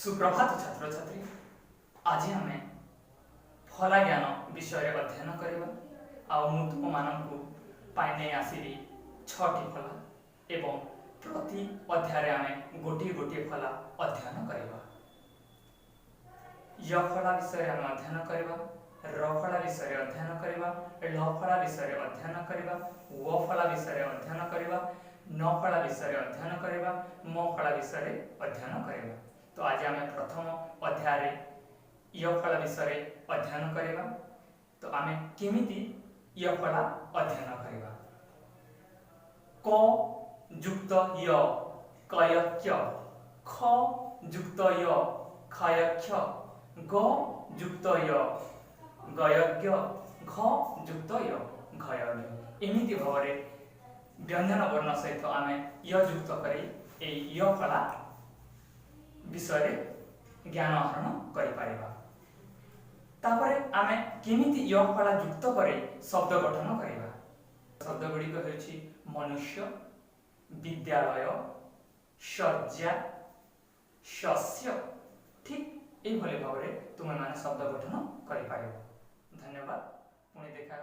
सुप्रभात छात्र छात्री। आज आम फला ज्ञान विषय अध्ययन करवा। तुम मानी आसली 6टी फला एवं प्रति अध्याय आम गोटे गोटे फला अध्ययन करवा। य फला विषय आम अध्ययन करवा, र फला विषय अध्ययन करवा, ल फला विषय अध्ययन करवा, व फला विषय अध्ययन करवा, न फला विषय अध्ययन करवा, म फला विषय अध्ययन करवा। तो आज आम प्रथम अध्याय य फला विषय अध्ययन करवा। तो आम केमिति य फला अध्ययन करवा। क युक्त य कयक्य, ख युक्त य खयक्ष, ग युक्त य गयज्ञ, घ युक्त य घयज्ञ। एमिति भाव व्यंजन वर्ण सहित आम य युक्त कर य फला विषय ज्ञान आहरण करिपारिबा। तापरे आमे केमिति य फला युक्त करे शब्द गठन करिबा। शब्द गुड़िक हेउछि मनुष्य, विद्यालय, शଯ୍या, शस्य। ठीक एभली भाव तुम माने शब्द गठन करिपारिबो। धन्यवाद। पुणी देखा।